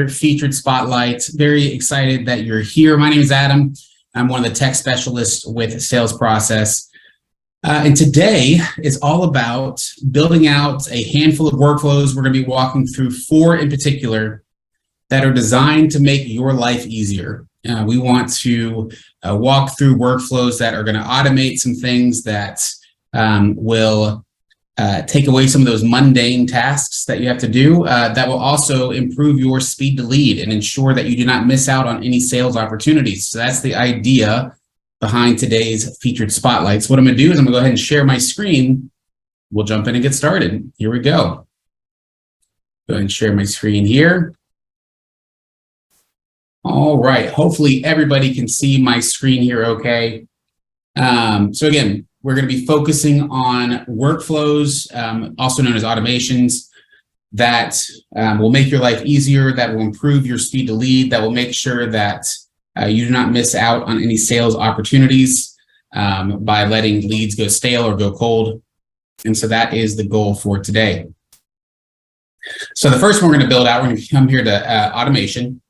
featured spotlight. Very excited that you're here. My name is Adam. I'm one of the tech specialists with Sales Process. And today is all about building out a handful of workflows. We're going to be walking through 4 in particular that are designed to make your life easier. We want to walk through workflows that are going to automate some things that will take away some of those mundane tasks that you have to do, that will also improve your speed to lead and ensure that you do not miss out on any sales opportunities. So that's the idea behind today's featured spotlights. What I'm going to do is I'm going to go ahead and share my screen. We'll jump in and get started. Here we go. Go ahead and share my screen here. All right. Hopefully everybody can see my screen here okay. So again, we're going to be focusing on workflows, also known as automations, that will make your life easier, that will improve your speed to lead, that will make sure that you do not miss out on any sales opportunities by letting leads go stale or go cold. And so that is the goal for today. So the first one we're going to build out, we're going to come here to automation.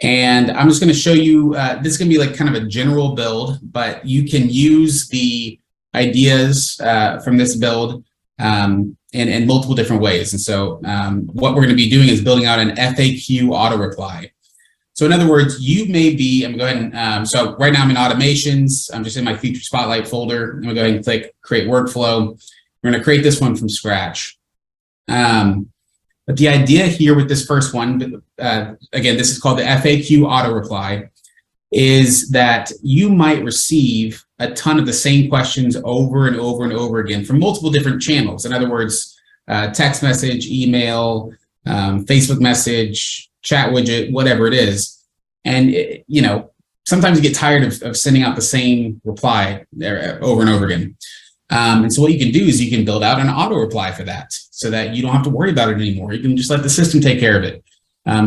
And I'm just going to show you, this is going to be like kind of a general build, but you can use the ideas from this build in multiple different ways. And so what we're going to be doing is building out an FAQ auto reply. So in other words, you may be, I'm going to go ahead and, so right now I'm in automations. I'm just in my feature spotlight folder. I'm going to go ahead and click create workflow. We're going to create this one from scratch. But the idea here with this first one, again, this is called the FAQ auto reply, is that you might receive a ton of the same questions over and over and over again from multiple different channels. In other words, text message, email, Facebook message, chat widget, whatever it is. And, sometimes you get tired of sending out the same reply over and over again. And so what you can do is you can build out an auto reply for that so that you don't have to worry about it anymore. You can just let the system take care of it,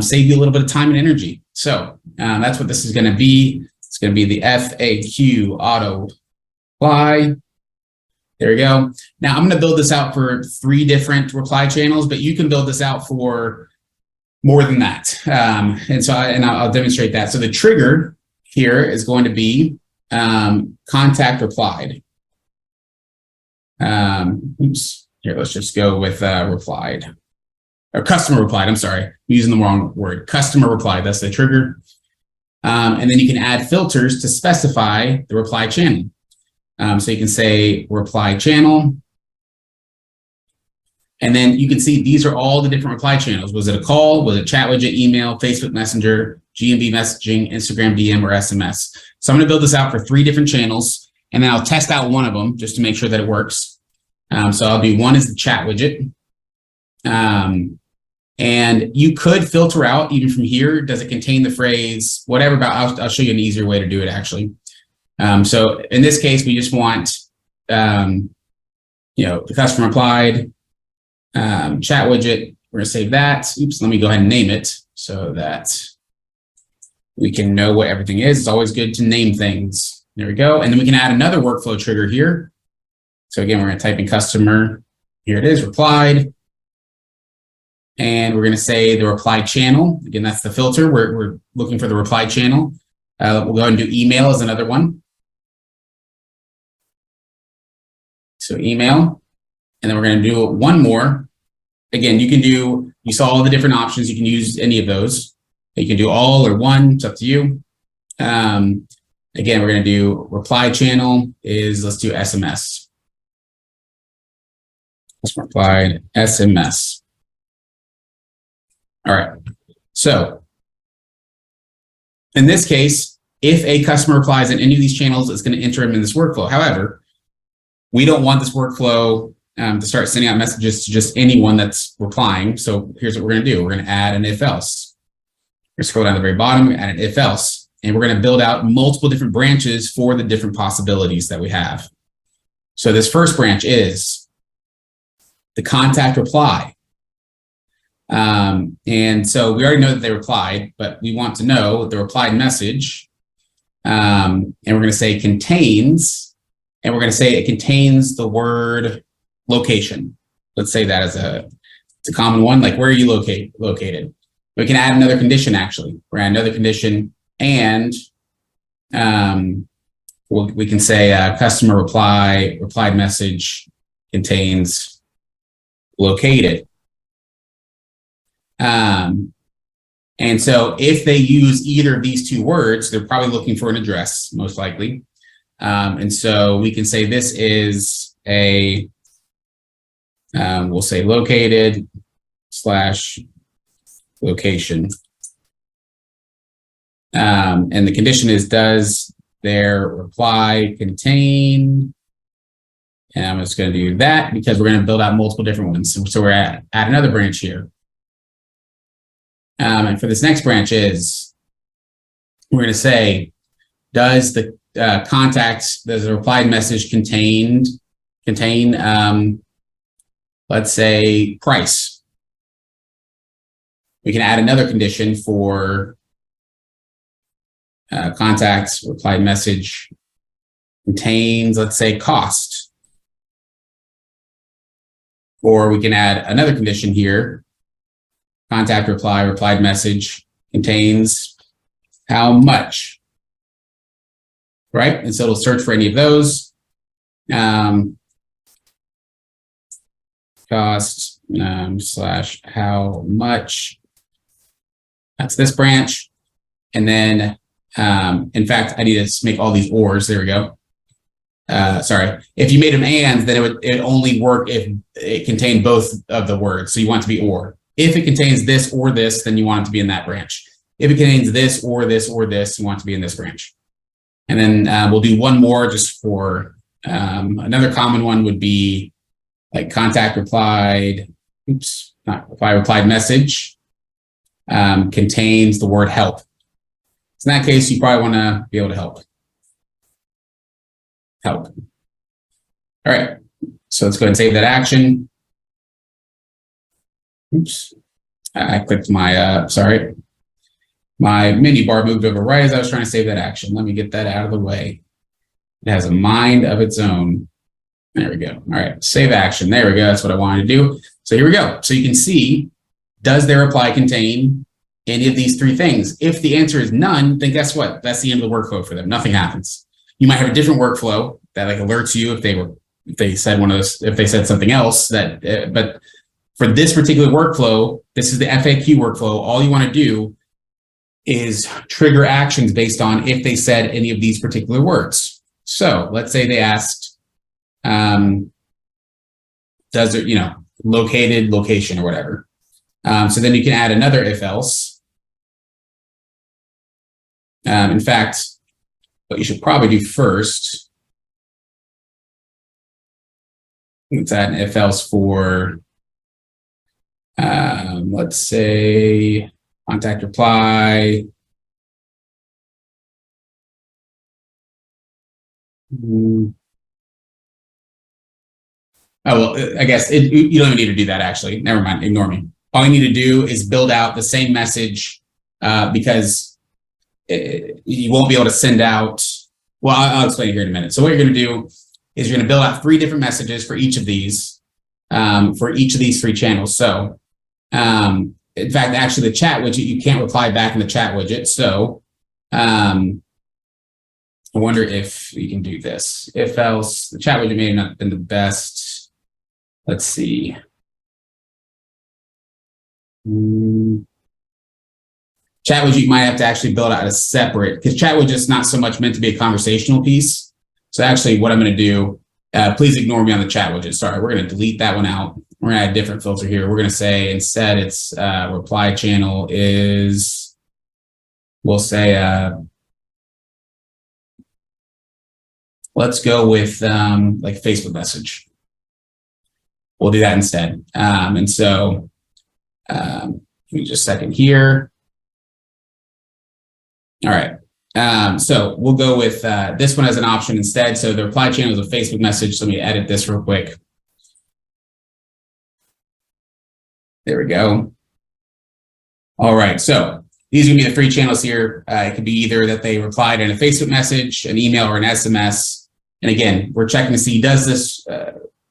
save you a little bit of time and energy. So that's what this is going to be. It's going to be the FAQ auto reply. There we go. Now I'm going to build this out for 3 different reply channels, but you can build this out for more than that. I'll demonstrate that. So the trigger here is going to be contact replied. Here, let's just go with replied or customer replied. I'm sorry, I'm using the wrong word. Customer replied, that's the trigger. And then you can add filters to specify the reply channel. So you can say reply channel. And then you can see these are all the different reply channels. Was it a call? Was it chat widget, email, Facebook Messenger, GMB messaging, Instagram DM, or SMS? So I'm going to build this out for 3 different channels. And then I'll test out one of them just to make sure that it works. So I'll do one is the chat widget. And you could filter out even from here. Does it contain the phrase, whatever, but I'll show you an easier way to do it actually. So in this case, we just want, the customer replied, chat widget. We're going to save that. Oops, let me go ahead and name it so that we can know what everything is. It's always good to name things. There we go. And then we can add another workflow trigger here. So again, we're going to type in customer. Here it is, replied. And we're going to say the reply channel. Again, that's the filter. We're looking for the reply channel. We'll go ahead and do email as another one. So email. And then we're going to do one more. Again, you saw all the different options. You can use any of those. You can do all or one. It's up to you. Again, we're going to do reply channel let's do SMS. Customer replied SMS. All right. So in this case, if a customer replies in any of these channels, it's going to enter them in this workflow. However, we don't want this workflow to start sending out messages to just anyone that's replying. So here's what we're going to do. We're going to add an if else. We're going to scroll down to the very bottom, add an if else. And we're going to build out multiple different branches for the different possibilities that we have. So this first branch is the contact reply. And so we already know that they replied, but we want to know the replied message. And we're going to say contains, and we're going to say it contains the word location. Let's say that as it's a common one, like where are you located? We can add another condition, actually. We're add another condition, and we can say customer replied message contains located. And so if they use either of these two words, they're probably looking for an address, most likely. And so we can say this is a, we'll say located / location. And the condition is, does their reply contain, and I'm just going to do that because we're going to build out multiple different ones. So we're at another branch here. And for this next branch is, we're going to say, does the does the replied message contain, let's say, price? We can add another condition for contact replied message contains, let's say, cost. Or we can add another condition here. Contact replied message contains how much, right? And so it'll search for any of those. Cost / how much. That's this branch. And then, in fact, I need to make all these ors. There we go. Sorry. If you made them ands, then it would only work if it contained both of the words. So you want it to be or. If it contains this or this, then you want it to be in that branch. If it contains this or this or this, you want it to be in this branch. And then we'll do one more just for another common one would be like contact replied, replied message contains the word help. So in that case, you probably want to be able to help. All right. So let's go ahead and save that action. Oops. I clicked my, my menu bar moved over right as I was trying to save that action. Let me get that out of the way. It has a mind of its own. There we go. All right. Save action. There we go. That's what I wanted to do. So here we go. So you can see, does their reply contain any of these three things? If the answer is none, then guess what? That's the end of the workflow for them. Nothing happens. You might have a different workflow that like alerts you if they said one of those, if they said something else that, but for this particular workflow, this is the FAQ workflow. All you want to do is trigger actions based on if they said any of these particular words. So let's say they asked, does it, located, location, or whatever. So then you can add another if else. In fact, what you should probably do first, let's add an if else for, let's say, contact reply. Oh, well, I guess you don't even need to do that, actually. Never mind, ignore me. All you need to do is build out the same message because you won't be able to send out, well, I'll explain it here in a minute. So what you're going to do is you're going to build out 3 different messages for each of these, for each of these 3 channels. So in fact, actually the chat widget, you can't reply back in the chat widget. So I wonder if you can do this. If else, the chat widget may have not been the best. Let's see. Chat widget, you might have to actually build out a separate, because chat widget is not so much meant to be a conversational piece. So actually what I'm going to do, please ignore me on the chat widget. Sorry, we're going to delete that one out. We're going to add a different filter here. We're going to say instead it's reply channel is, we'll say, let's go with like Facebook message. We'll do that instead. And so give me just a second here. All right. So we'll go with this one as an option instead. So the reply channel is a Facebook message. So let me edit this real quick. There we go. All right. So these are going to be the 3 channels here. It could be either that they replied in a Facebook message, an email, or an SMS. And again, we're checking to see, does this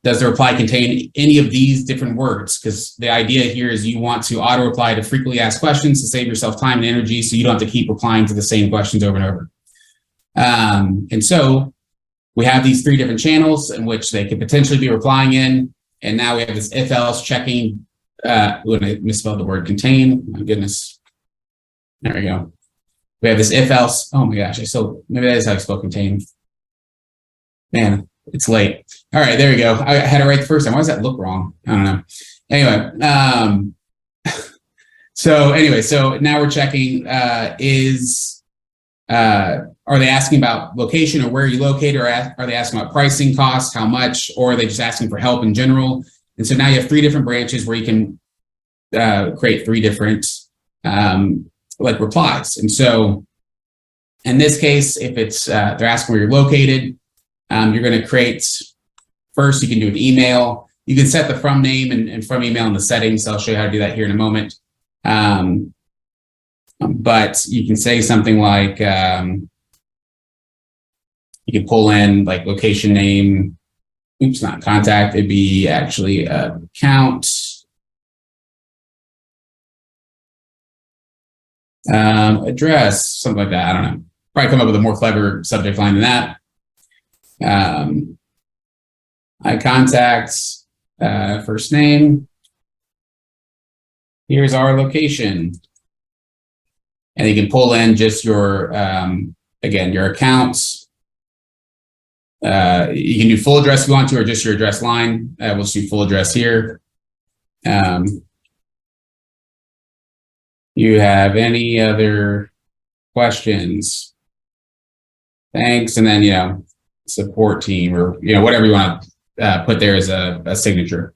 does the reply contain any of these different words? Because the idea here is you want to auto reply to frequently asked questions to save yourself time and energy, so you don't have to keep replying to the same questions over and over. And so we have these 3 different channels in which they could potentially be replying in. And now we have this if else checking. When I misspelled the word contain, my goodness. There we go. We have this if else. Oh my gosh, maybe that is how I spell contain. Man, it's late. All right, there we go. I had it right the first time. Why does that look wrong? I don't know. Anyway, so now we're checking are they asking about location or where you located, or are they asking about pricing, cost, how much, or are they just asking for help in general? And so now you have 3 different branches where you can create 3 different like replies. And so in this case, if it's they're asking where you're located, you're going to create, first you can do an email. You can set the from name and from email in the settings. I'll show you how to do that here in a moment. But you can say something like, you can pull in like location name, oops, not contact, it'd be actually account, address, something like that. I don't know. Probably come up with a more clever subject line than that. I contact, first name. Here's our location. And you can pull in just your, again, your accounts. You can do full address if you want to, or just your address line. We'll just do full address here. You have any other questions? Thanks. And then, support team, or, whatever you want to put there as a signature.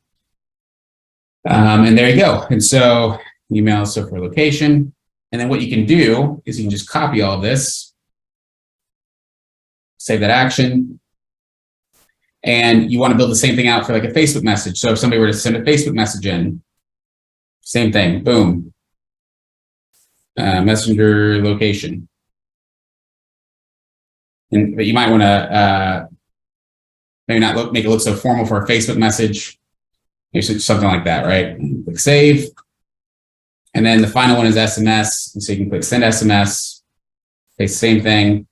And there you go. And so email, so for location. And then what you can do is you can just copy all of this, save that action. And you want to build the same thing out for like a Facebook message. So if somebody were to send a Facebook message in, same thing, boom. Messenger location. But you might want to maybe not make it look so formal for a Facebook message. Maybe something like that, right? Click save. And then the final one is SMS. And so you can click send SMS. Okay, same thing.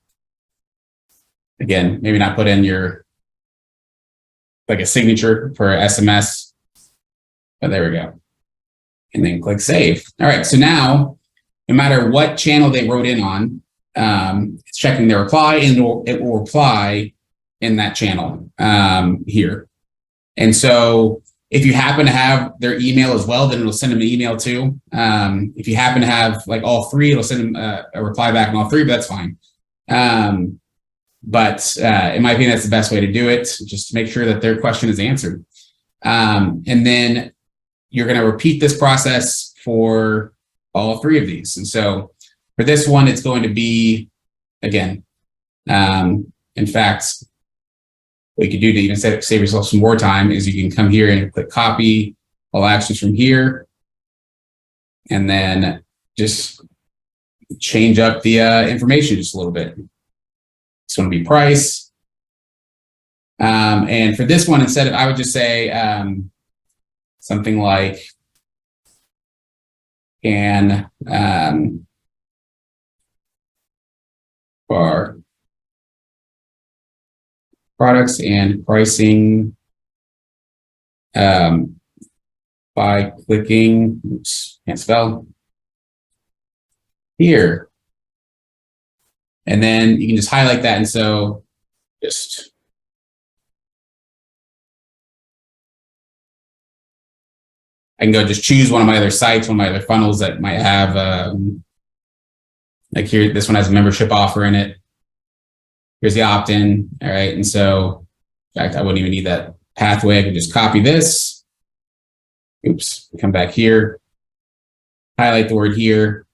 Again, maybe not put in your like a signature for SMS. But there we go. And then click save. All right, so now no matter what channel they wrote in on, it's checking their reply, and it will reply in that channel here. And so if you happen to have their email as well, then it'll send them an email too. If you happen to have like all 3, it'll send them a reply back on all 3, but that's fine. But in my opinion, that's the best way to do it, just to make sure that their question is answered. And then you're going to repeat this process for all 3 of these. And so for this one, it's going to be, again, in fact, what you could do to even save yourself some more time is you can come here and click copy all actions from here, and then just change up the information just a little bit. It's going to be price. And for this one, instead of, I would just say something like, can for products and pricing by clicking, oops, can't spell, here. And then you can just highlight that. And so just I can go just choose one of my other sites, one of my other funnels that might have, like here, this one has a membership offer in it. Here's the opt-in, all right? And so, in fact, I wouldn't even need that pathway. I can just copy this. Oops, come back here, highlight the word here.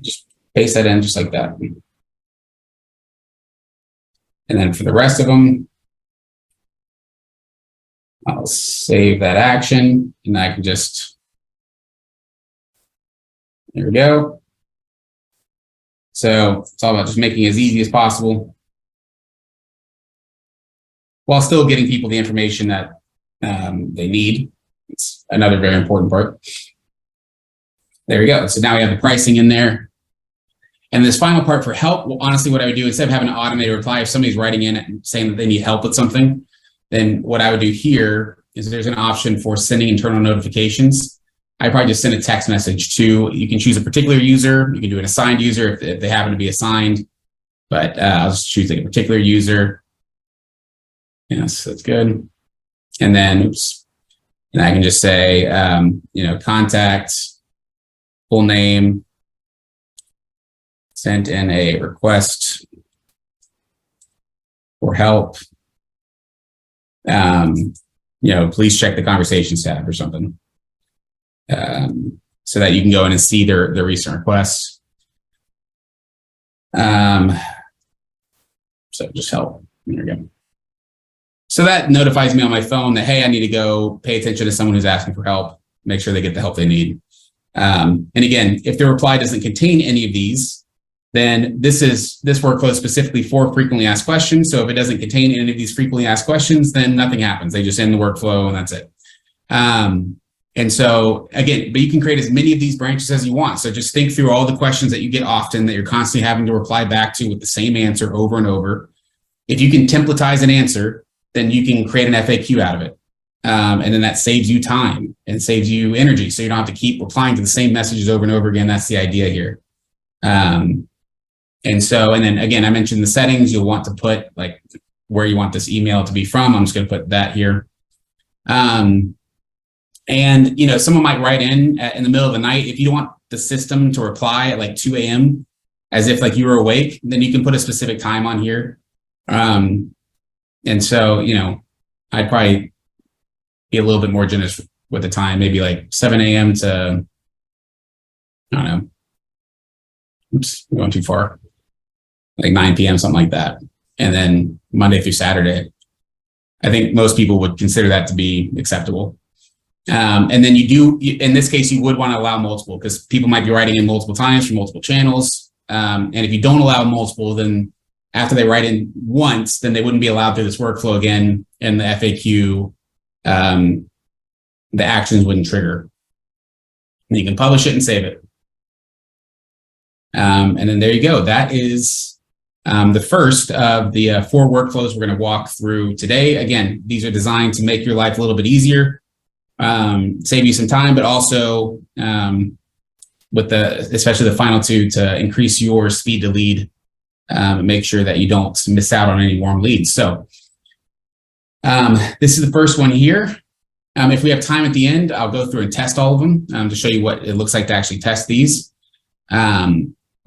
Just paste that in just like that. And then for the rest of them, I'll save that action, and I can just, there we go. So it's all about just making it as easy as possible. while still getting people the information that they need. It's another very important part. There we go. So now we have the pricing in there. And this final part for help, well, honestly, what I would do, instead of having an automated reply, if somebody's writing in and saying that they need help with something, then what I would do here is there's an option for sending internal notifications. I probably just send a text message to, you can choose a particular user, you can do an assigned user if they happen to be assigned, but I'll just choose like a particular user. Yes, that's good. And then, oops, and I can just say, contact, full name, sent in a request for help. Please check the conversations tab or something. So that you can go in and see their recent requests. So just help. There we go. So that notifies me on my phone that, hey, I need to go pay attention to someone who's asking for help, make sure they get the help they need. And again, if the reply doesn't contain any of these, then this workflow is specifically for frequently asked questions. So if it doesn't contain any of these frequently asked questions, then nothing happens. They just end the workflow and that's it. And so again, but you can create as many of these branches as you want. So just think through all the questions that you get often that you're constantly having to reply back to with the same answer over and over. If you can templatize an answer, then you can create an FAQ out of it. And then that saves you time and saves you energy. So you don't have to keep replying to the same messages over and over again. That's the idea here. And then again, I mentioned the settings. You'll want to put like where you want this email to be from. I'm just going to put that here. And someone might write in the middle of the night. If you don't want the system to reply at like 2 a.m. as if like you were awake, then you can put a specific time on here. And so, I'd probably be a little bit more generous with the time, maybe like 7 a.m. to, I don't know. Oops, we're going too far. Like 9 p.m., something like that. And then Monday through Saturday. I think most people would consider that to be acceptable. And then in this case, you would want to allow multiple because people might be writing in multiple times from multiple channels. And if you don't allow multiple, then after they write in once, then they wouldn't be allowed through this workflow again. And the FAQ, the actions wouldn't trigger. And you can publish it and save it. And then there you go. That is the first of the 4 workflows we're going to walk through today. Again, these are designed to make your life a little bit easier, save you some time, but also especially the final 2 to increase your speed to lead, make sure that you don't miss out on any warm leads. So this is the first one here. If we have time at the end, I'll go through and test all of them to show you what it looks like to actually test these.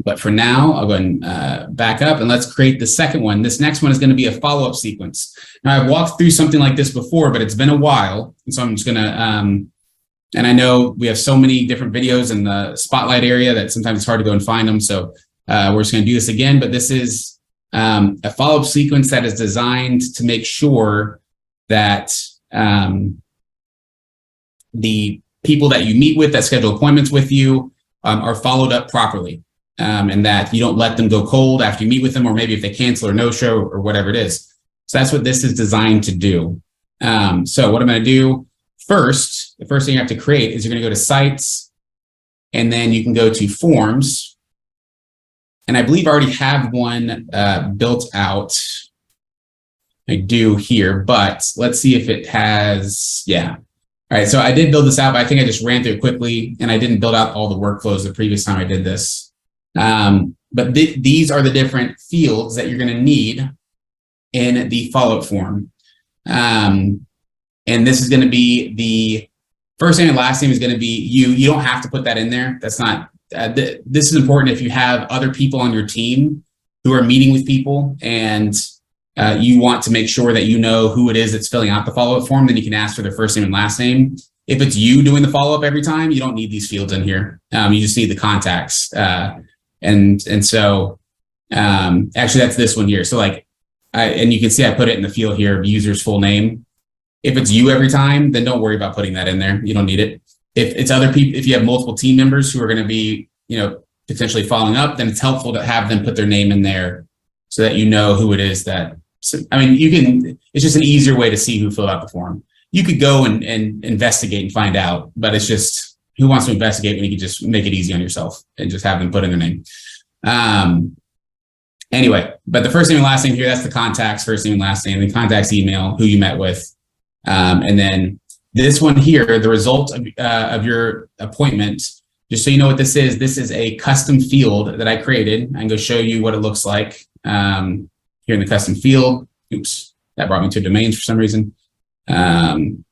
But for now, I'll go ahead and back up and let's create the second one. This next one is going to be a follow-up sequence. Now, I've walked through something like this before, but it's been a while. And so I'm just going to, and I know we have so many different videos in the spotlight area that sometimes it's hard to go and find them. So we're just going to do this again, but this is a follow-up sequence that is designed to make sure that the people that you meet with, that schedule appointments with you, are followed up properly. And that you don't let them go cold after you meet with them, or maybe if they cancel or no-show or whatever it is. So that's what this is designed to do. So what I'm going to do first, the first thing you have to create is you're going to go to Sites, and then you can go to Forms. And I believe I already have one built out. I do here, but let's see if it has, yeah. All right, so I did build this out, but I think I just ran through it quickly, and I didn't build out all the workflows the previous time I did this. But these are the different fields that you're going to need in the follow-up form. And this is going to be the first name and last name is going to be you. You don't have to put that in there. That's not, this is important if you have other people on your team who are meeting with people and you want to make sure that you know who it is that's filling out the follow-up form, then you can ask for their first name and last name. If it's you doing the follow-up every time, you don't need these fields in here. You just need the contacts. And so actually that's this one here. So like, and you can see I put it in the field here, user's full name. If it's you every time, then don't worry about putting that in there. You don't need it. If it's other people, if you have multiple team members who are going to be, potentially following up, then it's helpful to have them put their name in there so that you know who it is that So, I mean, you can, it's just an easier way to see who filled out the form. You could go and investigate and find out, but it's just, who wants to investigate when you can just make it easy on yourself and just have them put in their name. Anyway, but the first name and last name here, that's the contacts, first name and last name, the contacts email, who you met with. And then this one here, the result of your appointment, just so you know what this is a custom field that I created. I can go show you what it looks like here in the custom field. Oops, that brought me to domains for some reason. Custom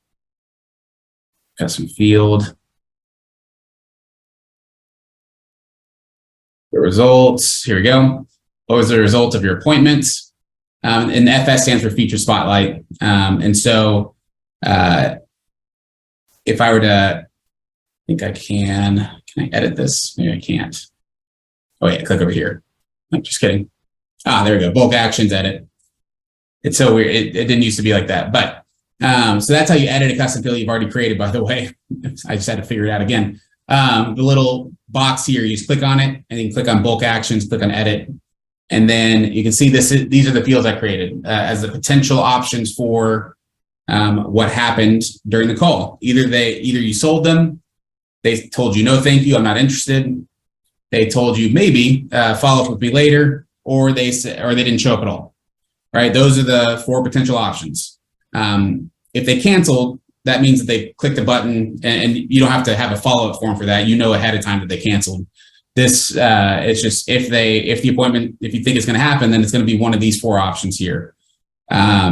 field. The results, here we go. What was the result of your appointment? And the FS stands for Feature Spotlight. And so if I were to, I think I can I edit this? Maybe I can't. Oh yeah, click over here. I'm just kidding. There we go. Bulk actions, edit. It's so weird. It didn't used to be like that. But so that's how you edit a custom field you've already created, by the way. I just had to figure it out again. The little box here, you just click on it and then click on bulk actions, click on edit. And then you can see these are the fields I created as the potential options for what happened during the call. Either you sold them, they told you no thank you, I'm not interested. They told you maybe follow up with me later, or they didn't show up at all. Right? Those are the 4 potential options. If they canceled, that means that they clicked a button, and you don't have to have a follow-up form for that. You know ahead of time that they canceled. This it's just if the appointment, if you think it's going to happen, then it's going to be one of these 4 options here. I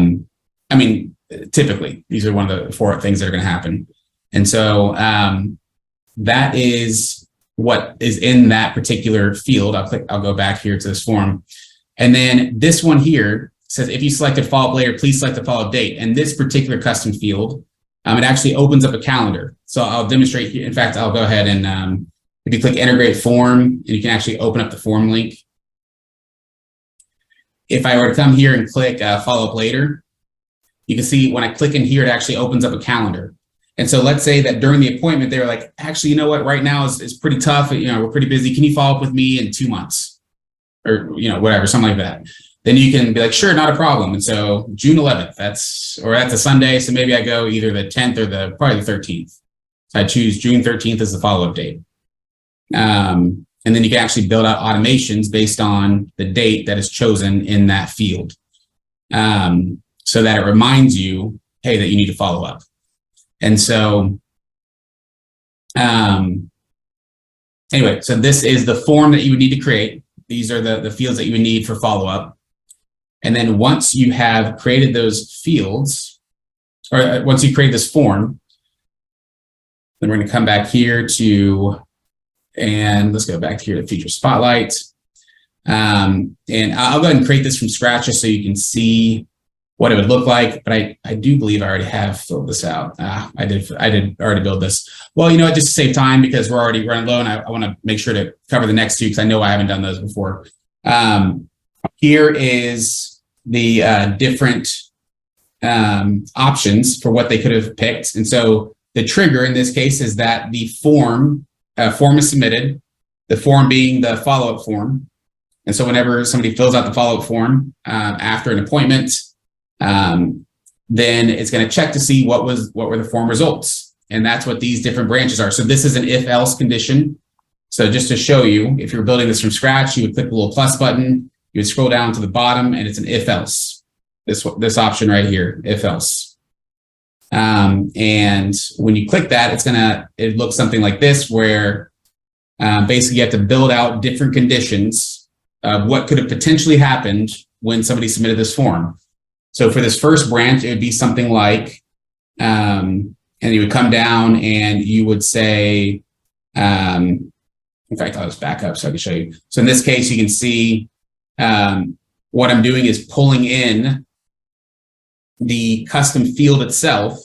mean, typically these are one of the 4 things that are going to happen, and so that is what is in that particular field. I'll go back here to this form, and then this one here says if you selected follow-up later, please select the follow-up date. And this particular custom field, it actually opens up a calendar. So I'll demonstrate here. In fact, I'll go ahead and if you click integrate form, and you can actually open up the form link. If I were to come here and click follow up later, you can see when I click in here, it actually opens up a calendar. And so let's say that during the appointment, they were like, actually, you know what, right now is pretty tough. You know, we're pretty busy. Can you follow up with me in 2 months? Or, you know, whatever, something like that. Then you can be like, sure, not a problem. And so June 11th, that's a Sunday. So maybe I go either the 10th or probably the 13th. So I choose June 13th as the follow-up date. And then you can actually build out automations based on the date that is chosen in that field. So that it reminds you, hey, that you need to follow up. And so, anyway, so this is the form that you would need to create. These are the fields that you would need for follow-up. And then once you have created those fields, or once you create this form, then we're going to come back here and let's go back here to Feature Spotlight. And I'll go ahead and create this from scratch just so you can see what it would look like. But I do believe I already have filled this out. I did already build this. Well, you know what, just to save time because we're already running low and I want to make sure to cover the next 2 because I know I haven't done those before. Here is the different options for what they could have picked. And so the trigger in this case is that the form is submitted, the form being the follow-up form. And so whenever somebody fills out the follow-up form after an appointment, then it's going to check to see what were the form results. And that's what these different branches are. So this is an if-else condition. So just to show you, if you're building this from scratch, you would click the little plus button, you would scroll down to the bottom, and it's an if-else. This option right here, if-else. And when you click that, it looks something like this, where basically you have to build out different conditions of what could have potentially happened when somebody submitted this form. So for this first branch, it would be something like, and you would come down and you would say, in fact, I'll just back up so I can show you. So in this case, you can see what I'm doing is pulling in the custom field itself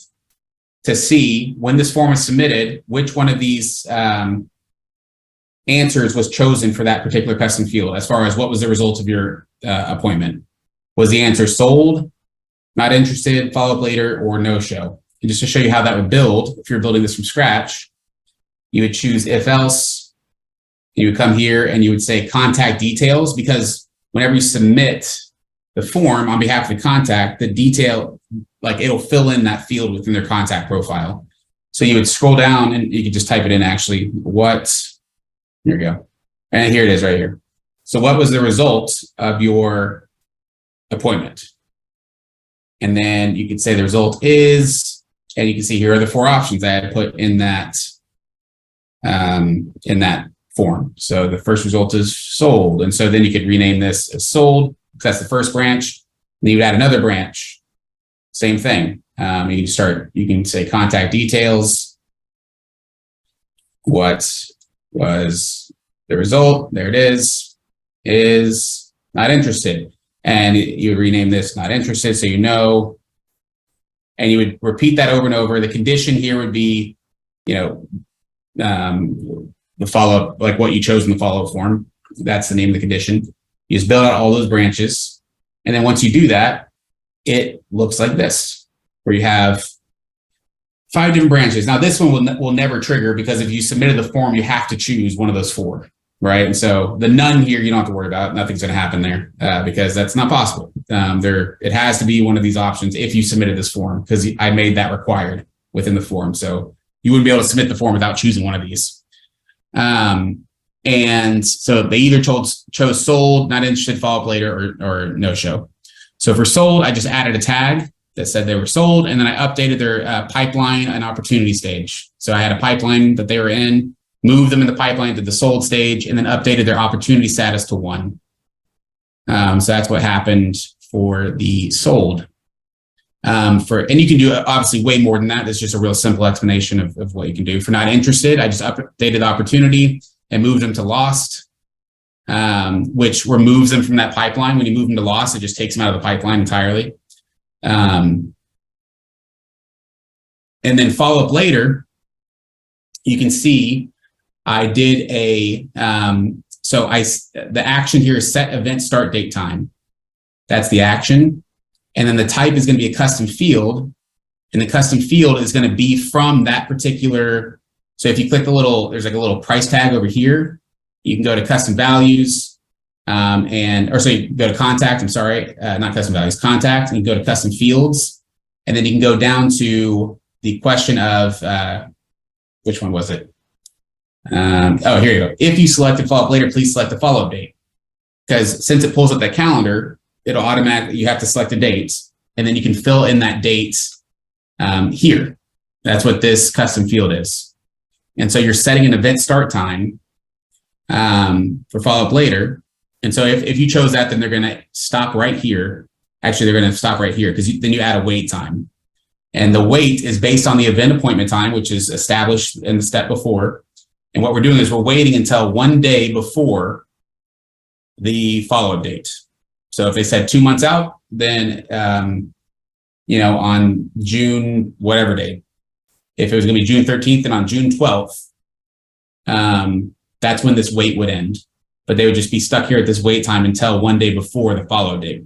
to see when this form was submitted, which one of these answers was chosen for that particular custom field, as far as what was the result of your appointment. Was the answer sold, not interested, follow up later, or no show? And just to show you how that would build, if you're building this from scratch, you would choose if else, you would come here and you would say contact details, because whenever you submit the form on behalf of the contact, the detail, like it'll fill in that field within their contact profile. So you would scroll down and you could just type it in actually, here we go. And here it is right here. So what was the result of your appointment? And then you could say the result is, and you can see here are the 4 options I had put in that form. So the first result is sold. And so then you could rename this as sold. That's the first branch. Then you would add another branch. Same thing. You can say contact details. What was the result? There it is not interested. And you would rename this not interested, so you know, and you would repeat that over and over. The condition here would be, the follow-up, like what you chose in the follow-up form. That's the name of the condition. You just build out all those branches. And then once you do that, it looks like this, where you have 5 different branches. Now this one will never trigger, because if you submitted the form, you have to choose one of those 4, right? And so the none here, you don't have to worry about. Nothing's going to happen there because that's not possible. It has to be one of these options if you submitted this form, because I made that required within the form. So you wouldn't be able to submit the form without choosing one of these. And so they either chose sold, not interested, follow up later, or no show. So for sold, I just added a tag that said they were sold, and then I updated their pipeline and opportunity stage. So I had a pipeline that they were in, moved them in the pipeline to the sold stage, and then updated their opportunity status to 1. So that's what happened for the sold. And you can do obviously way more than that. That's just a real simple explanation of what you can do. For not interested, I just updated the opportunity and moved them to lost, which removes them from that pipeline. When you move them to lost, it just takes them out of the pipeline entirely. And then follow up later, you can see I did the action here is set event start date time. That's the action. And then the type is going to be a custom field, and the custom field is going to be from that particular. So if you click there's like a little price tag over here, you can go to custom values, you go to contact, not custom values, contact, and you go to custom fields. And then you can go down to the question of, which one was it? Here you go. If you selected follow up later, please select the follow up date. Because since it pulls up that calendar, it'll automatically, you have to select a date, and then you can fill in that date here. That's what this custom field is. And so you're setting an event start time for follow up later. And so if you chose that, then they're going to stop right here. Actually, they're going to stop right here, because then you add a wait time. And the wait is based on the event appointment time, which is established in the step before. And what we're doing is we're waiting until 1 day before the follow-up date. So if they said 2 months out, then, on June, whatever date, if it was going to be June 13th, and on June 12th, that's when this wait would end. But they would just be stuck here at this wait time until 1 day before the follow-up date.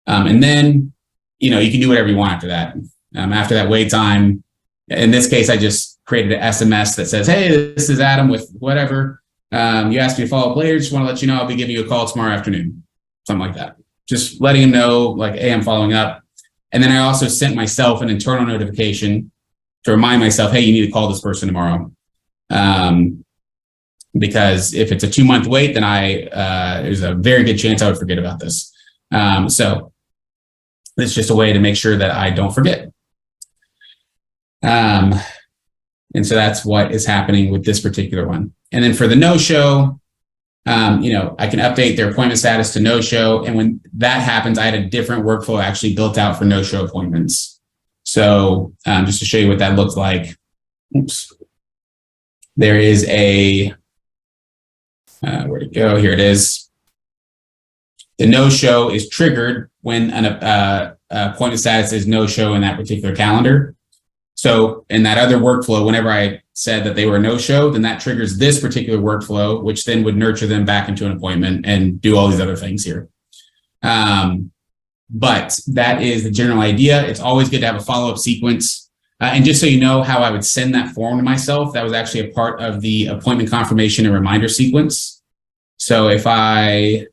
And then, you can do whatever you want after that. After that wait time, in this case, I just created an SMS that says, hey, this is Adam with whatever. You asked me to follow up later. Just want to let you know I'll be giving you a call tomorrow afternoon. Something like that. Just letting him know, like, hey, I'm following up. And then I also sent myself an internal notification to remind myself, hey, you need to call this person tomorrow. Because if it's a 2-month wait, then there's a very good chance I would forget about this. So it's just a way to make sure that I don't forget. And so that's what is happening with this particular one. And then for the no-show, I can update their appointment status to no-show. And when that happens, I had a different workflow actually built out for no-show appointments. So just to show you what that looks like, there is where'd it go? Here it is. The no-show is triggered when an appointment status is no-show in that particular calendar. So in that other workflow, whenever I said that they were a no-show, then that triggers this particular workflow, which then would nurture them back into an appointment and do all these other things here. But that is the general idea. It's always good to have a follow-up sequence. And just so you know how I would send that form to myself, that was actually a part of the appointment confirmation and reminder sequence. So if I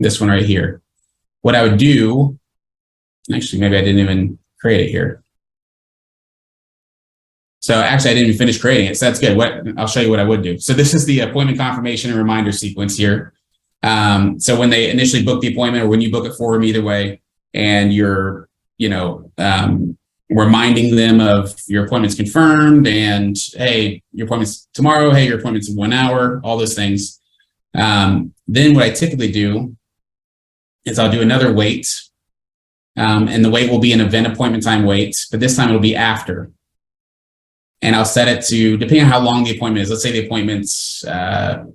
this one right here. What I would do, actually, maybe I didn't even create it here. So actually, I didn't even finish creating it. So that's good. I'll show you what I would do. So this is the appointment confirmation and reminder sequence here. So when they initially book the appointment, or when you book it for them, either way, and you're, reminding them of your appointment's confirmed, and hey, your appointment's tomorrow. Hey, your appointment's in 1 hour. All those things. Then what I typically do is I'll do another wait, and the wait will be an event appointment time wait, but this time it'll be after. And I'll set it to, depending on how long the appointment is. Let's say the appointment's, 30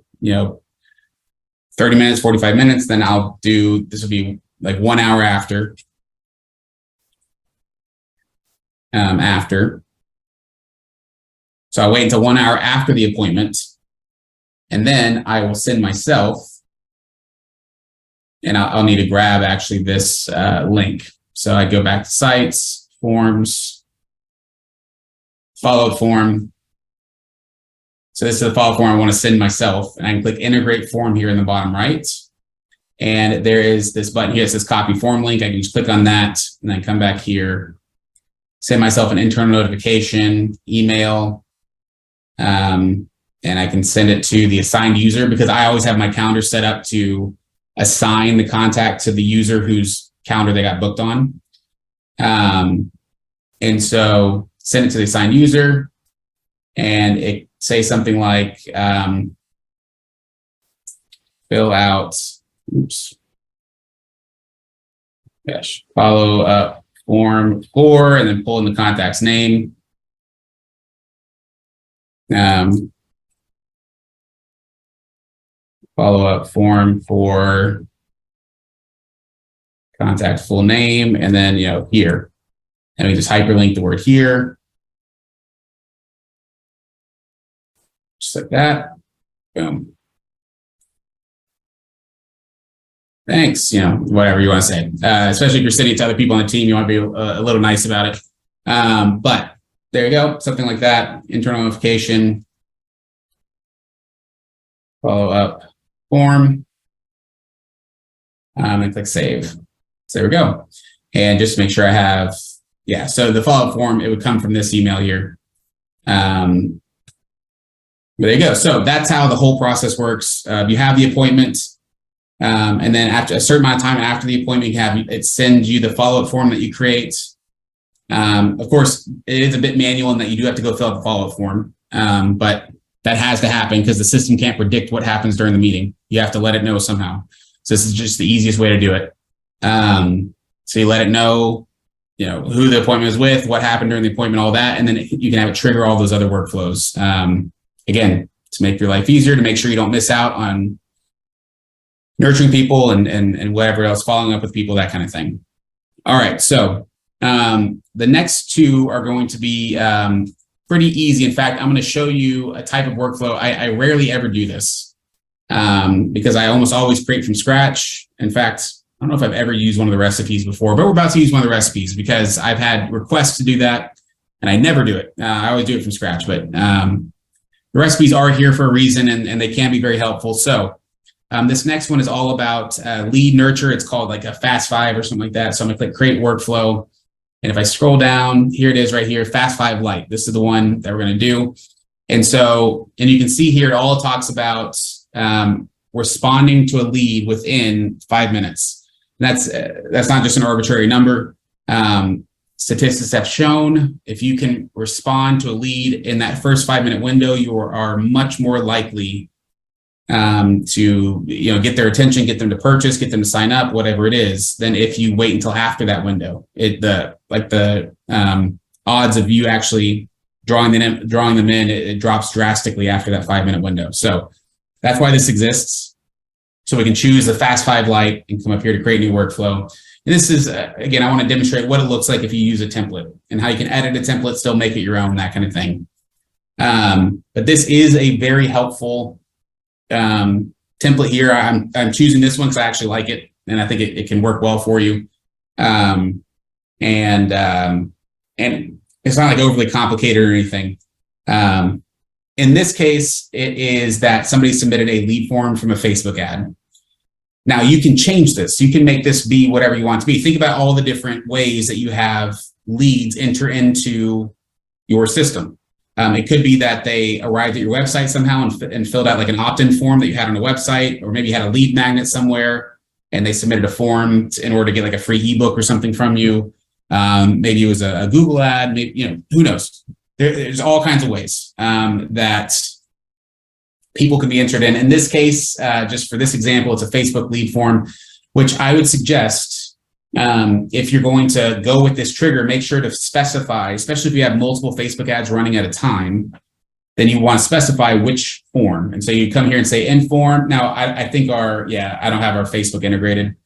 minutes, 45 minutes. Then I'll do, this will be like 1 hour after. So I'll wait until 1 hour after the appointment. And then I will send myself, and I'll need to grab actually this link. So I go back to sites, forms, follow-up form. So this is the follow-up form I want to send myself, and I can click integrate form here in the bottom right. And there is this button here that says copy form link. I can just click on that and then come back here, send myself an internal notification, email, and I can send it to the assigned user, because I always have my calendar set up to assign the contact to the user whose calendar they got booked on. And so send it to the assigned user, and it say something like fill out, follow up form 4, and then pull in the contact's name. Follow up form for contact full name, and then here, and we just hyperlink the word here, just like that. Boom. Thanks. Whatever you want to say. Especially if you're sending it to other people on the team, you want to be a little nice about it. But there you go. Something like that. Internal notification. Follow up form. And click save. So there we go. And just to make sure I have, so the follow-up form, it would come from this email here. There you go. So that's how the whole process works. You have the appointment, and then after a certain amount of time after the appointment, it sends you the follow-up form that you create. Of course, it is a bit manual in that you do have to go fill out the follow-up form, but that has to happen because the system can't predict what happens during the meeting. You have to let it know somehow. So this is just the easiest way to do it. So you let it know, who the appointment was with, what happened during the appointment, all that, and then you can have it trigger all those other workflows. Again, to make your life easier, to make sure you don't miss out on nurturing people and whatever else, following up with people, that kind of thing. All right, so the next two are going to be pretty easy. In fact, I'm going to show you a type of workflow. I rarely ever do this because I almost always create from scratch. In fact, I don't know if I've ever used one of the recipes before, but we're about to use one of the recipes because I've had requests to do that and I never do it. I always do it from scratch, but the recipes are here for a reason, and they can be very helpful. So this next one is all about lead nurture. It's called like a Fast 5 or something like that. So I'm going to click create workflow. And if I scroll down, here it is right here, Fast 5 Lite. This is the one that we're going to do. And you can see here, it all talks about responding to a lead within 5 minutes. And that's not just an arbitrary number. Statistics have shown if you can respond to a lead in that first 5-minute window, you are much more likely to get their attention, get them to purchase, get them to sign up, whatever it is, than if you wait until after that window. The odds of you actually drawing them in, it drops drastically after that 5-minute window. So that's why this exists. So we can choose the Fast 5 Lite and come up here to create a new workflow. And this is, again, I want to demonstrate what it looks like if you use a template and how you can edit a template, still make it your own, that kind of thing. But this is a very helpful template here. I'm choosing this one because I actually like it, and I think it can work well for you. And it's not like overly complicated or anything. In this case, it is that somebody submitted a lead form from a Facebook ad. Now you can change this. You can make this be whatever you want to be. Think about all the different ways that you have leads enter into your system. It could be that they arrived at your website somehow and filled out like an opt-in form that you had on a website, or maybe you had a lead magnet somewhere and they submitted a form in order to get like a free ebook or something from you. Maybe it was a Google ad, maybe, who knows? There's all kinds of ways that people can be entered in. In this case, just for this example, it's a Facebook lead form, which I would suggest if you're going to go with this trigger, make sure to specify, especially if you have multiple Facebook ads running at a time, then you want to specify which form. And so you come here and say in form. Now, I think I don't have our Facebook integrated.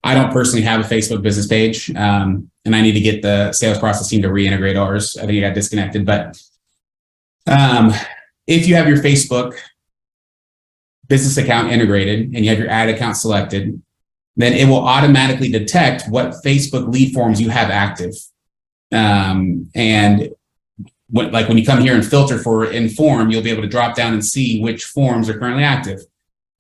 I don't personally have a Facebook business page, and I need to get the sales process team to reintegrate ours. I think it got disconnected. But if you have your Facebook business account integrated and you have your ad account selected, then it will automatically detect what Facebook lead forms you have active. And when you come here and filter for inform, you'll be able to drop down and see which forms are currently active.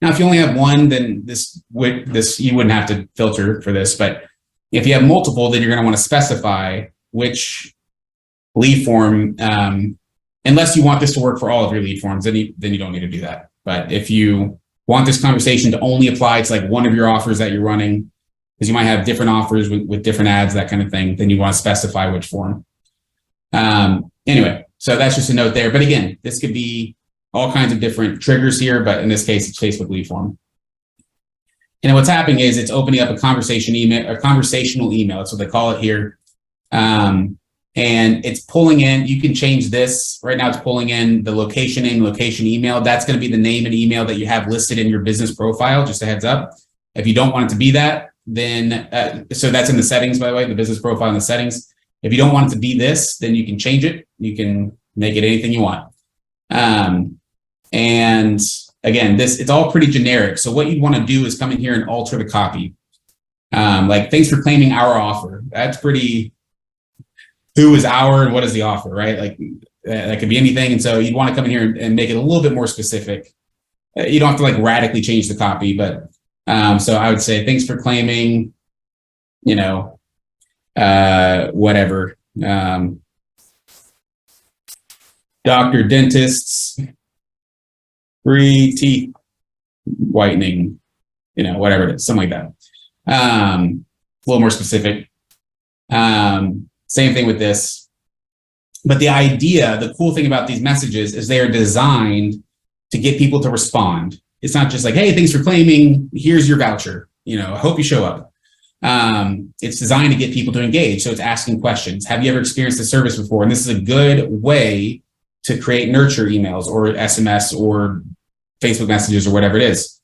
Now, if you only have one, then this you wouldn't have to filter for this. But if you have multiple, then you're going to want to specify which lead form, unless you want this to work for all of your lead forms, then you don't need to do that. But if you want this conversation to only apply to like one of your offers that you're running, because you might have different offers with different ads, that kind of thing, then you want to specify which form. Anyway, so that's just a note there. But again, this could be all kinds of different triggers here, but in this case, it's Facebook lead form. And then what's happening is it's opening up a conversational email. That's what they call it here. And it's pulling in, you can change this. Right now it's pulling in the location name, location email. That's going to be the name and email that you have listed in your business profile, just a heads up. If you don't want it to be that, then, so that's in the settings, by the way, the business profile in the settings. If you don't want it to be this, then you can change it. You can make it anything you want. And again, it's all pretty generic. So what you want to do is come in here and alter the copy. Like, thanks for claiming our offer. That's pretty, who is our and what is the offer, right? Like that could be anything. And so you'd want to come in here and make it a little bit more specific. You don't have to like radically change the copy, but so I would say, thanks for claiming, whatever, doctor, dentists, free teeth whitening, whatever it is, something like that. A little more specific. Same thing with this. But the cool thing about these messages is they are designed to get people to respond. It's not just like, hey, thanks for claiming, here's your voucher. I hope you show up. It's designed to get people to engage. So it's asking questions. Have you ever experienced the service before? And this is a good way to create nurture emails or SMS or Facebook messages or whatever it is.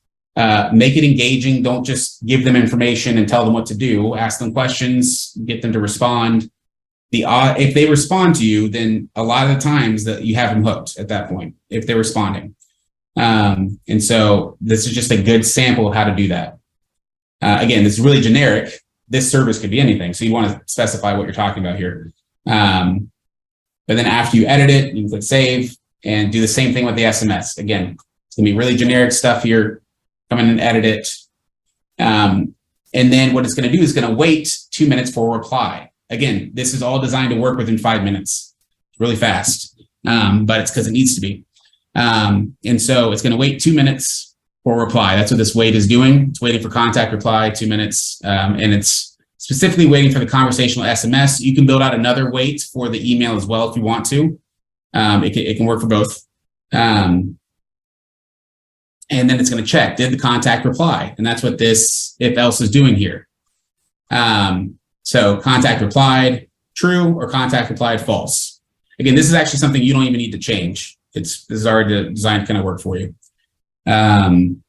Make it engaging. Don't just give them information and tell them what to do. Ask them questions, get them to respond. If they respond to you, then a lot of the times that you have them hooked at that point, if they're responding. And so this is just a good sample of how to do that. Again, this is really generic. This service could be anything. So you want to specify what you're talking about here. But then after you edit it, you can click save and do the same thing with the SMS. Again, it's going to be really generic stuff here. Come in and edit it. And then what it's going to do is going to wait 2 minutes for a reply. Again, this is all designed to work within 5 minutes. It's really fast, but it's because it needs to be. And so it's going to wait 2 minutes for a reply. That's what this wait is doing. It's waiting for contact reply, 2 minutes. And it's specifically waiting for the conversational SMS. You can build out another wait for the email as well if you want to. It can work for both. And then it's going to check, did the contact reply? And that's what this if else is doing here. So contact replied true or contact replied false. Again, this is actually something you don't even need to change. This is already designed to kind of work for you. And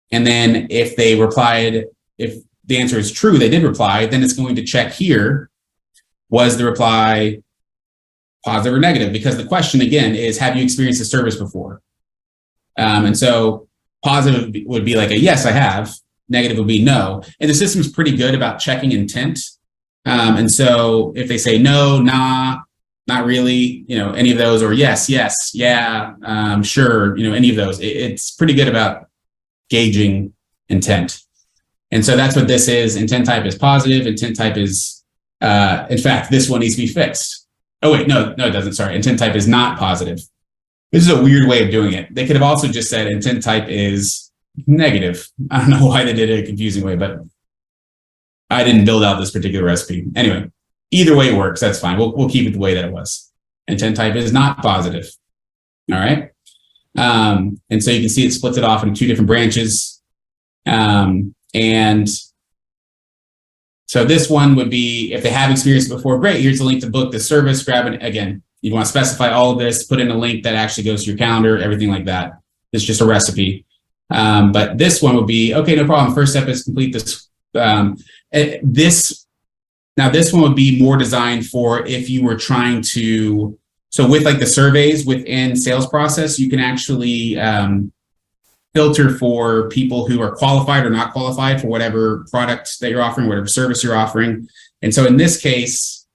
then if they replied, if the answer is true, they did reply, then it's going to check here, was the reply positive or negative? Because the question again is, have you experienced the service before? And so positive would be like a yes, I have. Negative would be no. And the system's pretty good about checking intent. And so if they say no, nah, not really, any of those, or yes, yeah, sure, any of those, it's pretty good about gauging intent. And so that's what this is. Intent type is positive. Intent type is, in fact, this one needs to be fixed. Oh, wait, no, it doesn't. Sorry. Intent type is not positive. This is a weird way of doing it. They could have also just said intent type is negative. I don't know why they did it a confusing way, but I didn't build out this particular recipe. Anyway, either way it works. That's fine. We'll keep it the way that it was. Intent type is not positive. All right. And so you can see it splits it off into 2 different branches. And so this one would be, if they have experienced it before, great, here's the link to book the service, grab it. Again, you want to specify all of this, put in a link that actually goes to your calendar, everything like that. It's just a recipe. But this one would be, okay, no problem. First step is complete this. Now this one would be more designed for if you were trying to, so with like the surveys within sales process, you can actually filter for people who are qualified or not qualified for whatever product that you're offering, whatever service you're offering. And so in this case,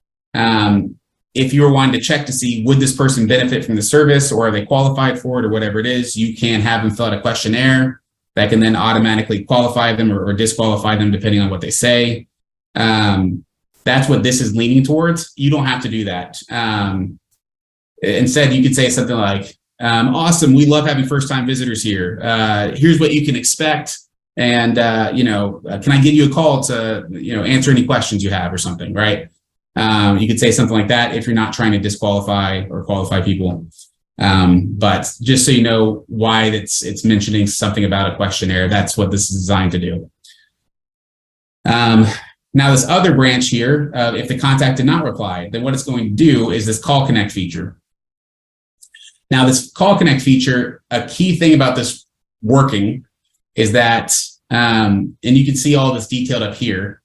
if you were wanting to check to see, would this person benefit from the service or are they qualified for it or whatever it is, you can have them fill out a questionnaire that can then automatically qualify them or disqualify them depending on what they say. That's what this is leaning towards. You don't have to do that. Instead, you could say something like, awesome, we love having first-time visitors here. Here's what you can expect. And, can I give you a call to, answer any questions you have or something, right? You could say something like that if you're not trying to disqualify or qualify people. But just so you know why it's mentioning something about a questionnaire, that's what this is designed to do. Now, this other branch here, if the contact did not reply, then what it's going to do is this call connect feature. Now, this call connect feature, a key thing about this working is that, and you can see all this detailed up here,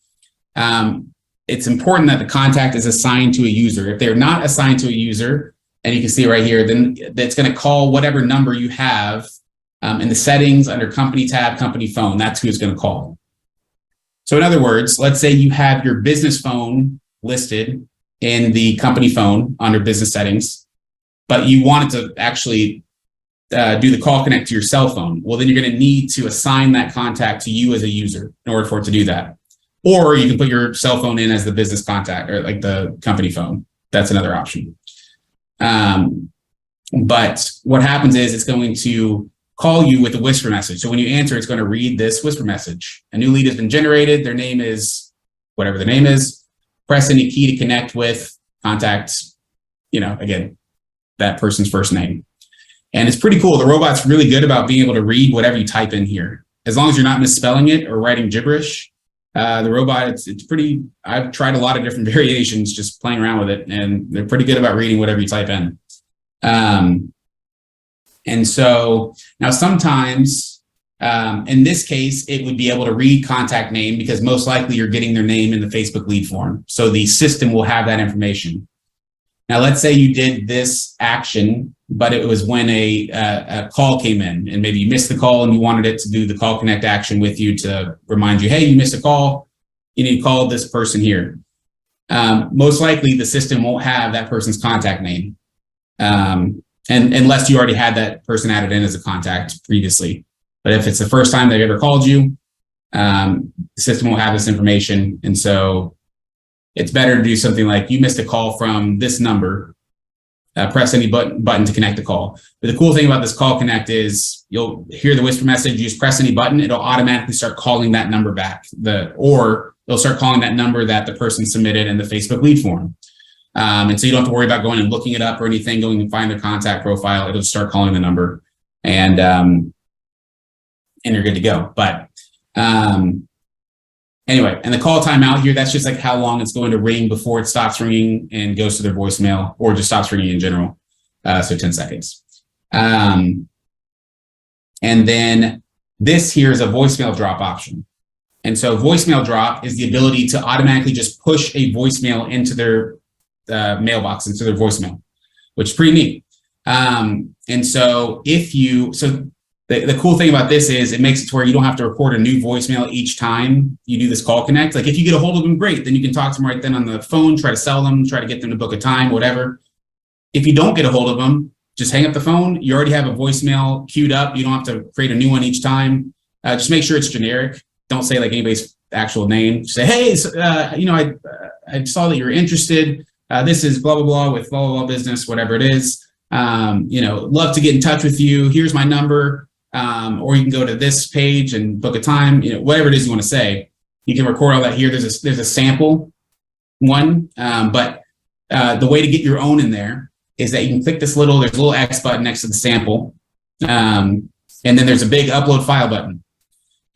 it's important that the contact is assigned to a user. If they're not assigned to a user, and you can see right here, then that's going to call whatever number you have in the settings under company tab, company phone. That's who it's going to call. So in other words, let's say you have your business phone listed in the company phone under business settings, but you wanted to actually do the call connect to your cell phone. Well, then you're going to need to assign that contact to you as a user in order for it to do that. Or you can put your cell phone in as the business contact or like the company phone. That's another option. But what happens is it's going to call you with a whisper message. So when you answer, it's going to read this whisper message. A new lead has been generated. Their name is whatever the name is. Press any key to connect with, contact, again, that person's first name. And it's pretty cool. The robot's really good about being able to read whatever you type in here. As long as you're not misspelling it or writing gibberish, the robot, it's pretty, I've tried a lot of different variations just playing around with it, and they're pretty good about reading whatever you type in. And so now sometimes, in this case, it would be able to read contact name because most likely you're getting their name in the Facebook lead form. So the system will have that information. Now, let's say you did this action, but it was when a call came in and maybe you missed the call and you wanted it to do the call connect action with you to remind you, hey, you missed a call. You need to call this person here. Most likely the system won't have that person's contact name. And unless you already had that person added in as a contact previously. But if it's the first time they've ever called you, the system will have this information. And so it's better to do something like you missed a call from this number, press any button to connect the call. But the cool thing about this call connect is you'll hear the whisper message, you just press any button, it'll automatically start calling that number back, or it'll start calling that number that the person submitted in the Facebook lead form. And so you don't have to worry about going and looking it up or anything, going and find their contact profile. It'll start calling the number and you're good to go. But anyway, and the call timeout here, that's just like how long it's going to ring before it stops ringing and goes to their voicemail or just stops ringing in general. So 10 seconds. And then this here is a voicemail drop option. And so voicemail drop is the ability to automatically just push a voicemail into their mailbox, into their voicemail, which is pretty neat. And so the cool thing about this is it makes it to where you don't have to record a new voicemail each time you do this call connect. Like if you get a hold of them, great. Then you can talk to them right then on the phone, try to sell them, try to get them to book a time, whatever. If you don't get a hold of them, just hang up the phone. You already have a voicemail queued up. You don't have to create a new one each time. Just make sure it's generic. don't say like anybody's actual name. Say, hey, I saw that you're interested. This is blah, blah, blah with blah, blah, blah business, whatever it is. Love to get in touch with you. Here's my number. Or you can go to this page and book a time, whatever it is you want to say. You can record all that here. There's a sample one, but the way to get your own in there is that you can click there's a little X button next to the sample. And then there's a big upload file button.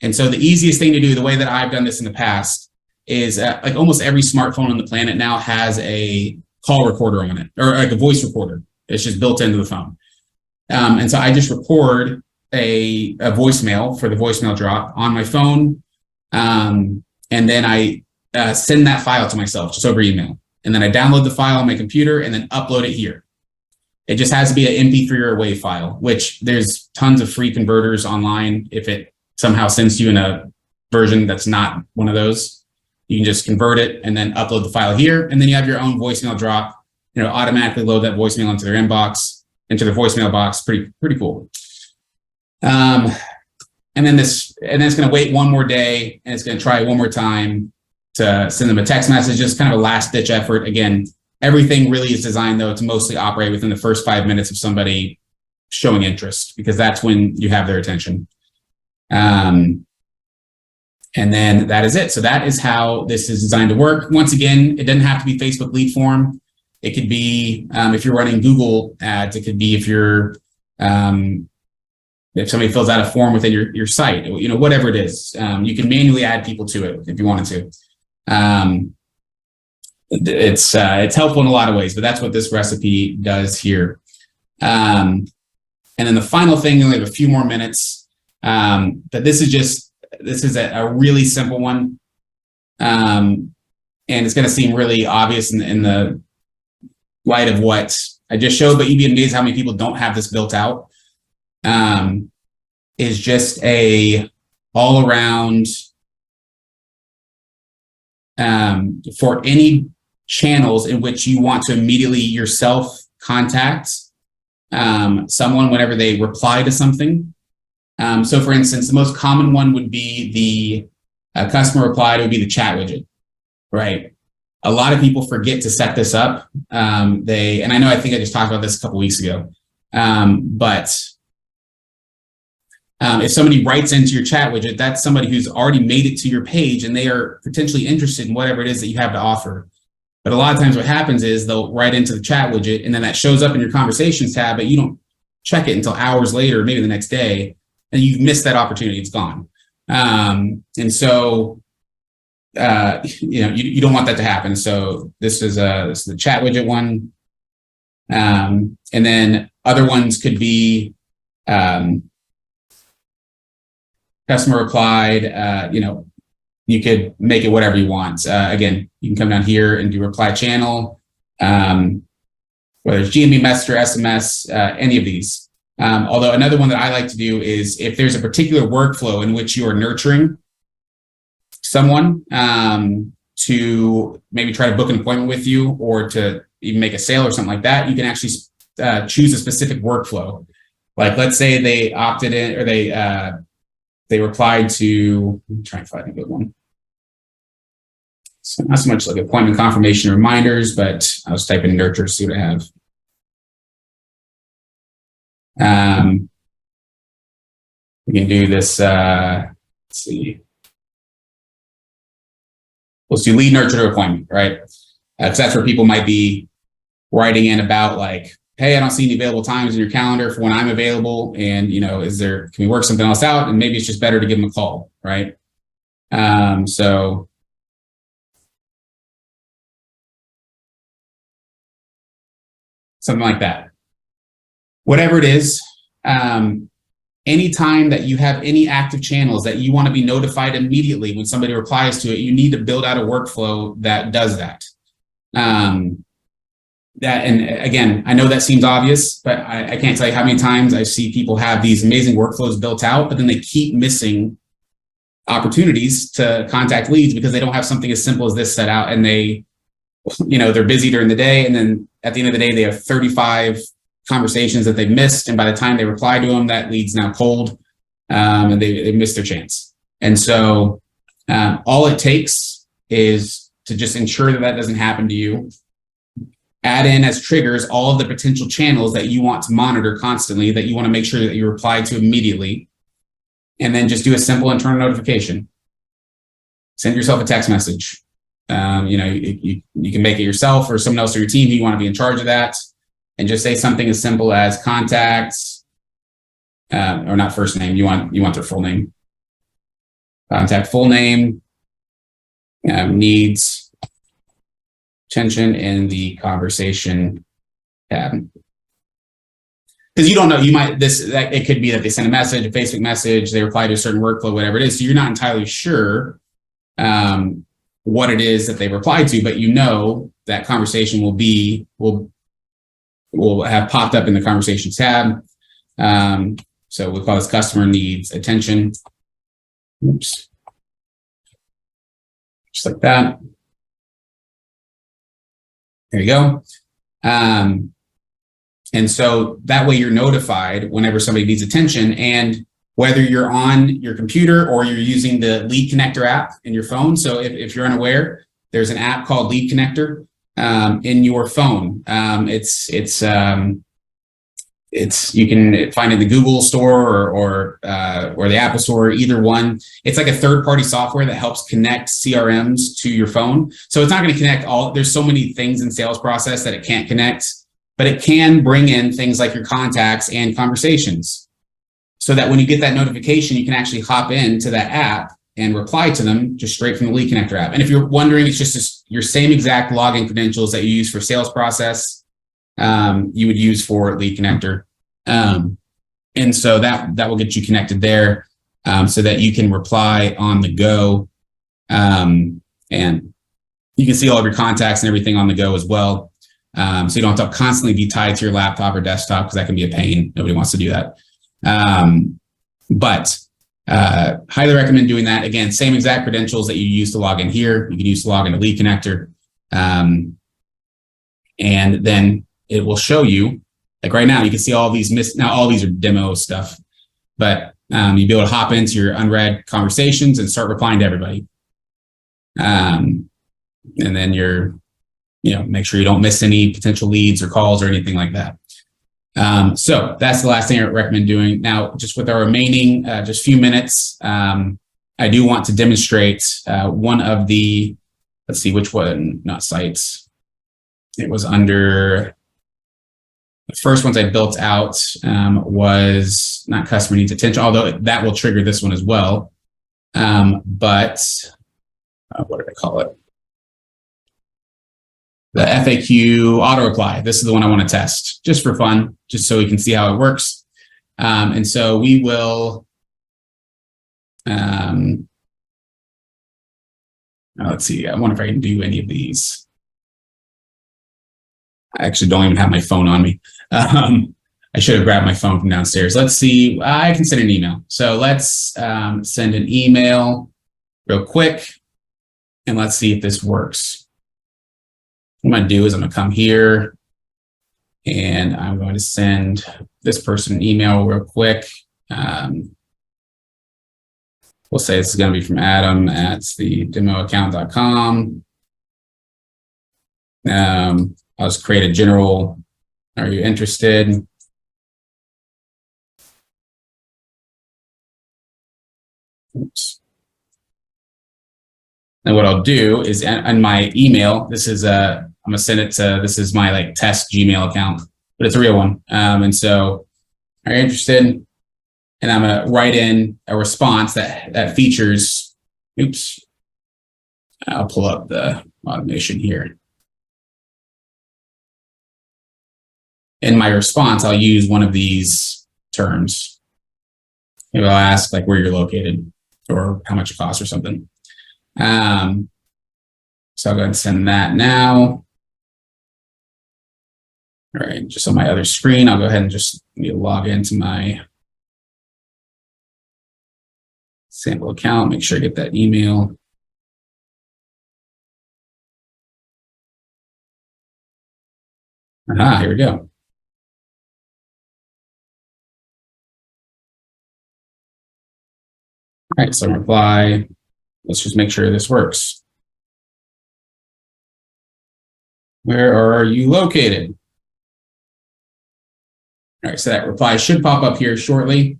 And so the easiest thing to do, the way that I've done this in the past, is like almost every smartphone on the planet now has a call recorder on it, or like a voice recorder. It's just built into the phone. And so I just record a voicemail for the voicemail drop on my phone. And then I send that file to myself just over email. And then I download the file on my computer and then upload it here. It just has to be an MP3 or a WAV file, which there's tons of free converters online. If it somehow sends you in a version that's not one of those, you can just convert it and then upload the file here. And then you have your own voicemail drop, automatically load that voicemail into their inbox, into their voicemail box. Pretty cool. And then it's going to wait one more day, and it's going to try one more time to send them a text message. Just kind of a last ditch effort. Again, everything really is designed though to mostly operate within the first 5 minutes of somebody showing interest, because that's when you have their attention. And then that is it. So that is how this is designed to work. Once again, it doesn't have to be Facebook lead form. It could be, if you're running Google ads, it could be if you're, if somebody fills out a form within your site, whatever it is, you can manually add people to it if you wanted to. It's helpful in a lot of ways, but that's what this recipe does here. And then the final thing, we only have a few more minutes, but this is a really simple one. And it's going to seem really obvious in the light of what I just showed, but you'd be amazed how many people don't have this built out. Is just a all around for any channels in which you want to immediately yourself contact someone whenever they reply to something. So for instance, the most common one would be the customer reply. It would be the chat widget, right? A lot of people forget to set this up. And I think I just talked about this a couple weeks ago, but if somebody writes into your chat widget, that's somebody who's already made it to your page and they are potentially interested in whatever it is that you have to offer. But a lot of times what happens is they'll write into the chat widget and then that shows up in your conversations tab, but you don't check it until hours later, maybe the next day, and you've missed that opportunity. It's gone. And so, you don't want that to happen. So this is the chat widget one. And then other ones could be, customer replied, you could make it whatever you want. Again, you can come down here and do reply channel, whether it's GMB Messenger, SMS, any of these. Although another one that I like to do is if there's a particular workflow in which you are nurturing someone to maybe try to book an appointment with you or to even make a sale or something like that, you can actually choose a specific workflow. Like let's say they opted in or they replied to, let me try and find a good one. So not so much like appointment confirmation reminders, but I was typing nurture to see what I have. We can do this, let's see. Let's do lead nurture to appointment, right? Because that's where people might be writing in about like, hey, I don't see any available times in your calendar for when I'm available. And, can we work something else out? And maybe it's just better to give them a call, right? So something like that. Whatever it is, anytime that you have any active channels that you want to be notified immediately when somebody replies to it, you need to build out a workflow that does that. And again, I know that seems obvious, but I can't tell you how many times I see people have these amazing workflows built out, but then they keep missing opportunities to contact leads because they don't have something as simple as this set out, and they're busy during the day, and then at the end of the day, they have 35 conversations that they've missed, and by the time they reply to them, that lead's now cold, and they missed their chance. And so All it takes is to just ensure that that doesn't happen to you. Add in as triggers all of the potential channels that you want to monitor constantly, that you want to make sure that you reply to immediately. And then just do a simple internal notification. Send yourself a text message. You can make it yourself or someone else on your team who you want to be in charge of that. And just say something as simple as contacts, or not first name, you want their full name. Contact full name, needs attention in the conversation tab. Because you don't know, it could be that they send a message, a Facebook message, they reply to a certain workflow, whatever it is. So you're not entirely sure what it is that they reply to, but you know that conversation will have popped up in the conversation tab. So we'll call this customer needs attention. Oops. Just like that. There you go. And so that way you're notified whenever somebody needs attention, and whether you're on your computer or you're using the Lead Connector app in your phone. So if you're unaware, there's an app called Lead Connector in your phone. You can find it in the Google Store or the Apple Store, either one. It's like a third-party software that helps connect CRMs to your phone. So it's not going to connect all. There's so many things in sales process that it can't connect, but it can bring in things like your contacts and conversations, so that when you get that notification, you can actually hop into that app and reply to them just straight from the Lead Connector app. And if you're wondering, it's just your same exact login credentials that you use for sales process, you would use for Lead Connector. And so that will get you connected there, so that you can reply on the go. And you can see all of your contacts and everything on the go as well. So you don't have to constantly be tied to your laptop or desktop, because that can be a pain. Nobody wants to do that. But highly recommend doing that. Again, same exact credentials that you use to log in here, you can use to log into Lead Connector. And then it will show you, like right now, you can see all these now all these are demo stuff, but you'll be able to hop into your unread conversations and start replying to everybody. And then make sure you don't miss any potential leads or calls or anything like that. So that's the last thing I recommend doing. Now, just with our remaining just few minutes, I do want to demonstrate one of the, let's see, which one, not sites. It was under, the first ones I built out was not customer needs attention, although that will trigger this one as well. But what did I call it? The FAQ auto reply. This is the one I want to test just for fun, just so we can see how it works. And so we will, let's see, I wonder if I can do any of these. I actually don't even have my phone on me. I should have grabbed my phone from downstairs. Let's see, I can send an email. So let's send an email real quick, and let's see if this works. What I'm going to do is I'm going to come here and I'm going to send this person an email real quick. We'll say this is going to be from Adam at the demoaccount.com. I'll just create a general, are you interested? Oops. And what I'll do is on my email, this is I'm gonna send it to, this is my like test Gmail account, but it's a real one. And so, are you interested? And I'm gonna write in a response that features, oops, I'll pull up the automation here. In my response, I'll use one of these terms. Maybe I'll ask like where you're located or how much it costs or something. So I'll go ahead and send that now. All right, just on my other screen, I'll go ahead and just log into my sample account, make sure I get that email. Here we go. All right, so reply. let's just make sure this works. Where are you located? All right, so that reply should pop up here shortly.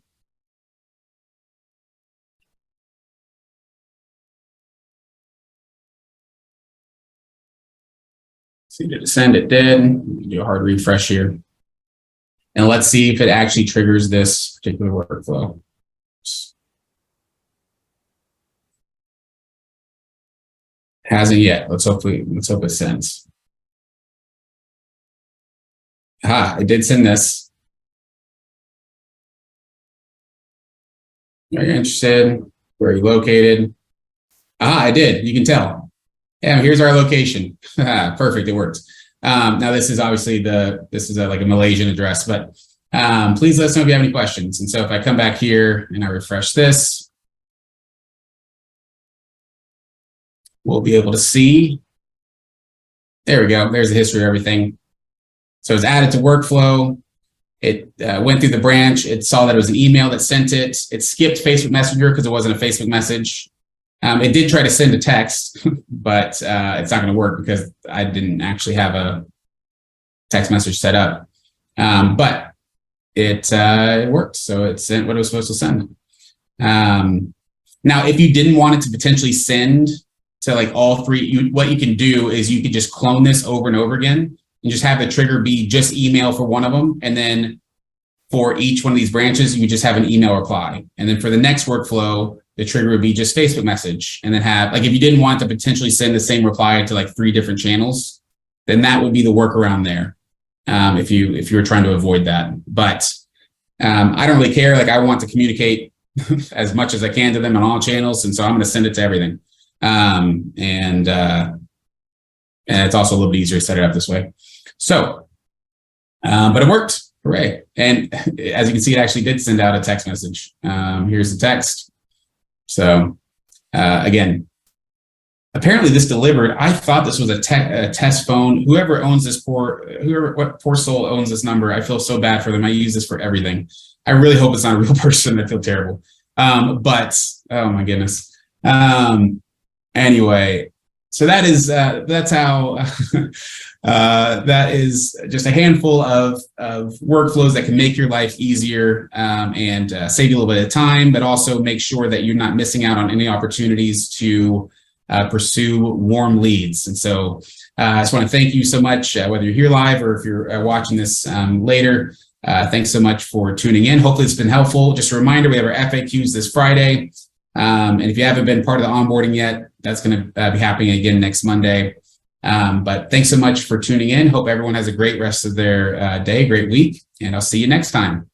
See, did it send? It did. Do a hard refresh here. And let's see if it actually triggers this particular workflow. Hasn't yet. Let's hope it sends. It did send this. Are you interested? Where are you located? I did. You can tell. Yeah, here's our location. Perfect. It works. Now this is obviously like a Malaysian address, but please let us know if you have any questions. And so if I come back here and I refresh this, we'll be able to see. There we go. There's the history of everything. So it's added to workflow. It went through the branch. It saw that it was an email that sent it. It skipped Facebook Messenger because it wasn't a Facebook message. It did try to send a text, but it's not going to work because I didn't actually have a text message set up. But it worked. So it sent what it was supposed to send. Now, if you didn't want it to potentially send to like all three, what you can do is you could just clone this over and over again and just have the trigger be just email for one of them. And then for each one of these branches, you would just have an email reply. And then for the next workflow, the trigger would be just Facebook message. And then have, like, if you didn't want to potentially send the same reply to like 3 different channels, then that would be the workaround there. If you were trying to avoid that. But I don't really care. Like, I want to communicate as much as I can to them on all channels. And so I'm going to send it to everything. And it's also a little bit easier to set it up this way. So, but it worked. Hooray. And as you can see, it actually did send out a text message. Here's the text. So again, apparently this delivered. I thought this was a test phone. Whoever owns this what poor soul owns this number, I feel so bad for them. I use this for everything. I really hope it's not a real person. I feel terrible. But oh my goodness. Anyway, so that's how that is just a handful of workflows that can make your life easier and save you a little bit of time, but also make sure that you're not missing out on any opportunities to pursue warm leads. And so I just want to thank you so much, whether you're here live or if you're watching this later. Thanks so much for tuning in. Hopefully it's been helpful. Just a reminder, we have our FAQs this Friday. And if you haven't been part of the onboarding yet, that's going to be happening again next Monday. But thanks so much for tuning in. Hope everyone has a great rest of their day, great week, and I'll see you next time.